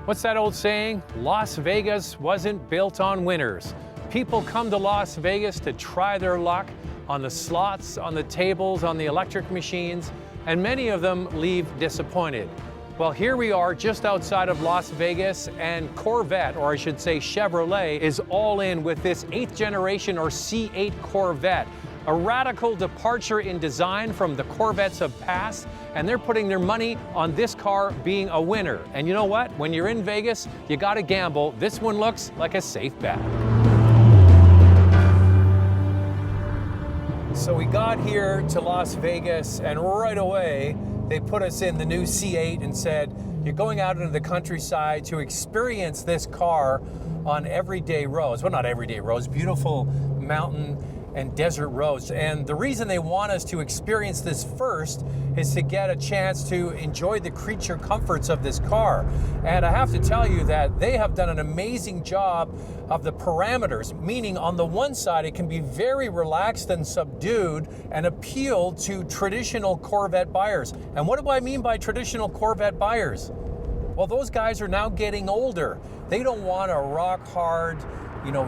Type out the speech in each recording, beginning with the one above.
What's that old saying? Las Vegas wasn't built on winners. People come to Las Vegas to try their luck on the slots, on the tables, on the electric machines, and many of them leave disappointed. Well, here we are just outside of Las Vegas, and Corvette, or I should say Chevrolet, is all in with this 8th generation or C8 Corvette. A radical departure in design from the Corvettes of past, and they're putting their money on this car being a winner. And you know what? When you're in Vegas, you gotta gamble. This one looks like a safe bet. So we got here to Las Vegas, and right away, they put us in the new C8 and said, you're going out into the countryside to experience this car on everyday roads. Well, not everyday roads, beautiful mountain and desert roads. And the reason they want us to experience this first is to get a chance to enjoy the creature comforts of this car. And I have to tell you that they have done an amazing job of the parameters, meaning on the one side it can be very relaxed and subdued and appeal to traditional Corvette buyers. And what do I mean by traditional Corvette buyers? Well, those guys are now getting older. They don't want a rock hard,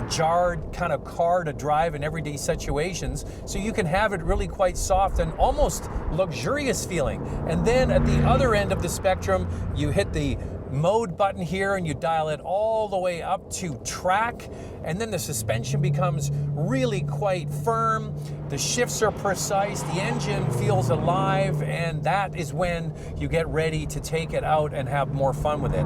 jarred kind of car to drive in everyday situations. So you can have it really quite soft and almost luxurious feeling. And then at the other end of the spectrum, you hit the mode button here and you dial it all the way up to track. And then the suspension becomes really quite firm. The shifts are precise. The engine feels alive. And that is when you get ready to take it out and have more fun with it.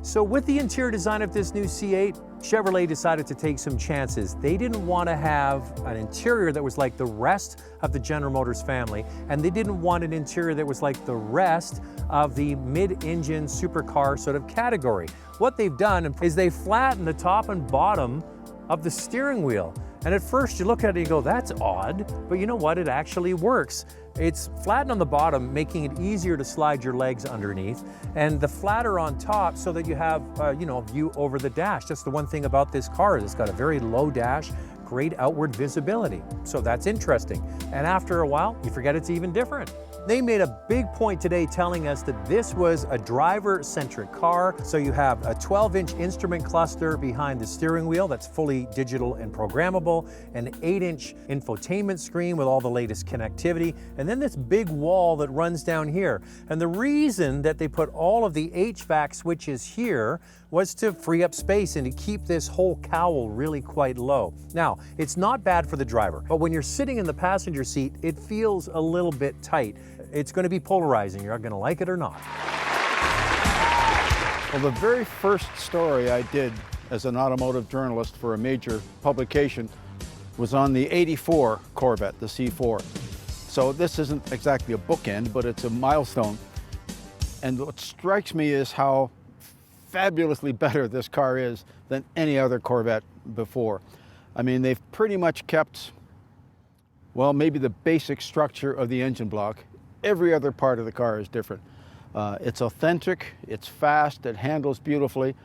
So with the interior design of this new C8, Chevrolet decided to take some chances. They didn't want to have an interior that was like the rest of the General Motors family, and they didn't want an interior that was like the rest of the mid-engine supercar sort of category. What they've done is they flattened the top and bottom of the steering wheel. And at first you look at it and you go, that's odd, but you know what? It actually works. It's flattened on the bottom, making it easier to slide your legs underneath, and the flatter on top so that you have a view over the dash. That's the one thing about this car, is it's got a very low dash, great outward visibility. So that's interesting. And after a while, you forget it's even different. They made a big point today telling us that this was a driver-centric car. So you have a 12-inch instrument cluster behind the steering wheel that's fully digital and programmable, an 8-inch infotainment screen with all the latest connectivity, and then this big wall that runs down here. And the reason that they put all of the HVAC switches here was to free up space and to keep this whole cowl really quite low. Now, it's not bad for the driver, but when you're sitting in the passenger seat, it feels a little bit tight. It's going to be polarizing. You're going to like it or not. Well, the very first story I did as an automotive journalist for a major publication was on the '84 Corvette, the C4. So this isn't exactly a bookend, but it's a milestone. And what strikes me is how fabulously better this car is than any other Corvette before. I mean, they've pretty much kept, well, maybe the basic structure of the engine block. Every other part of the car is different. It's authentic, it's fast, it handles beautifully.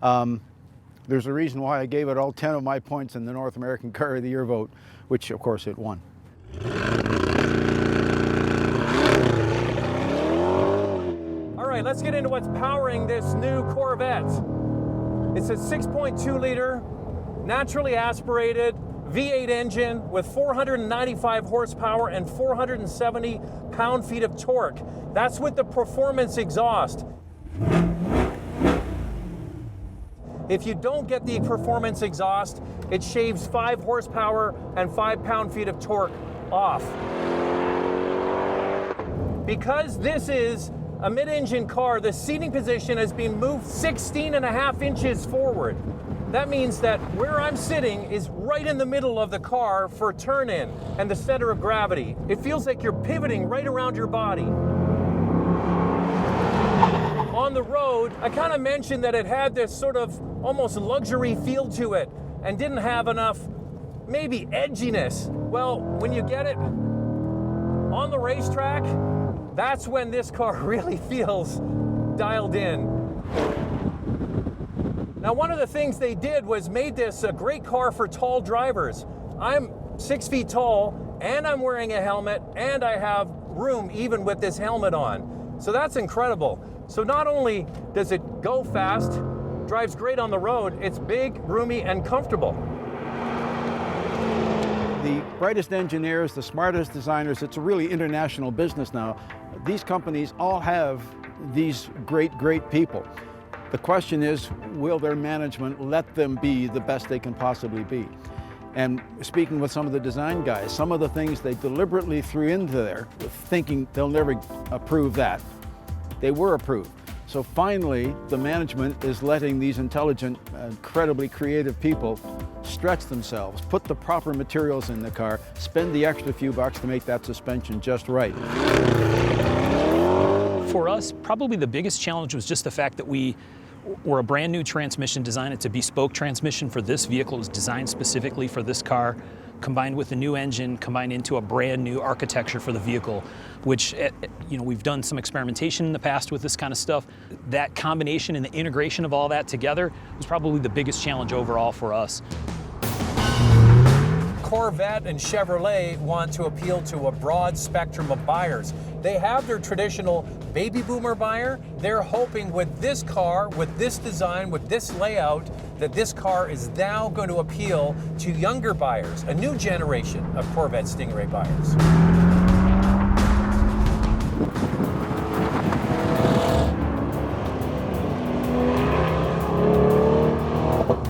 There's a reason why I gave it all 10 of my points in the North American Car of the Year vote, which of course it won. All right, let's get into what's powering this new Corvette. It's a 6.2 liter, naturally aspirated V8 engine with 495 horsepower and 470 pound-feet of torque. That's with the performance exhaust. If you don't get the performance exhaust, it shaves 5 horsepower and 5 pound-feet of torque off. Because this is a mid-engine car, the seating position has been moved 16.5 inches forward. That means that where I'm sitting is right in the middle of the car for turn-in and the center of gravity. It feels like you're pivoting right around your body. On the road, I kind of mentioned that it had this sort of almost luxury feel to it and didn't have enough, maybe, edginess. Well, when you get it on the racetrack, that's when this car really feels dialed in. Now, one of the things they did was made this a great car for tall drivers. I'm 6 feet tall, and I'm wearing a helmet, and I have room even with this helmet on. So that's incredible. So not only does it go fast, drives great on the road, it's big, roomy, and comfortable. The brightest engineers, the smartest designers, it's a really international business now. These companies all have these great people. The question is, will their management let them be the best they can possibly be? And speaking with some of the design guys, some of the things they deliberately threw into there, thinking they'll never approve that, they were approved. So finally, the management is letting these intelligent, incredibly creative people stretch themselves, put the proper materials in the car, spend the extra few bucks to make that suspension just right. For us, probably the biggest challenge was just the fact that we were a brand new transmission design. It's a bespoke transmission for this vehicle. It was designed specifically for this car, combined with a new engine, combined into a brand new architecture for the vehicle, which, you know, we've done some experimentation in the past with this kind of stuff. That combination and the integration of all that together was probably the biggest challenge overall for us. Corvette and Chevrolet want to appeal to a broad spectrum of buyers. They have their traditional baby boomer buyer. They're hoping with this car, with this design, with this layout, that this car is now going to appeal to younger buyers, a new generation of Corvette Stingray buyers.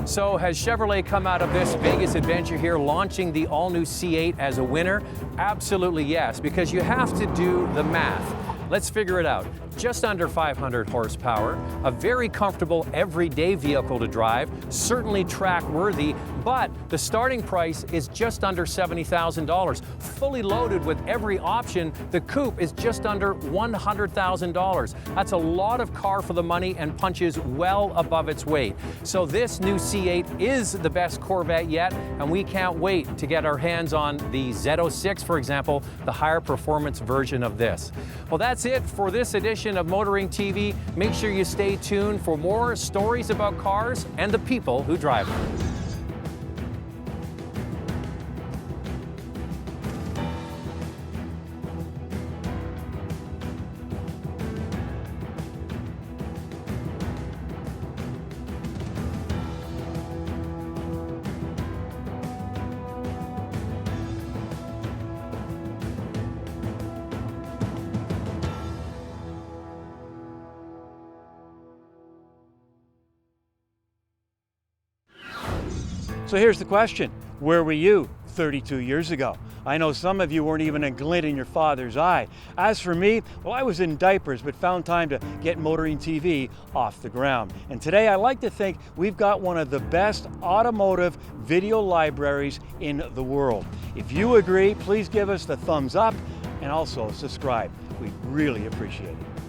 So has Chevrolet come out of this Vegas adventure here launching the all-new C8 as a winner? Absolutely yes, because you have to do the math. Let's figure it out. Just under 500 horsepower, a very comfortable everyday vehicle to drive, certainly track-worthy, but the starting price is just under $70,000. Fully loaded with every option, the coupe is just under $100,000. That's a lot of car for the money and punches well above its weight. So this new C8 is the best Corvette yet, and we can't wait to get our hands on the Z06, for example, the higher performance version of this. Well, that's it for this edition of Motoring TV. Make sure you stay tuned for more stories about cars and the people who drive them. So here's the question, where were you 32 years ago? I know some of you weren't even a glint in your father's eye. As for me, well, I was in diapers, but found time to get Motoring TV off the ground. And today I like to think we've got one of the best automotive video libraries in the world. If you agree, please give us the thumbs up and also subscribe. We'd really appreciate it.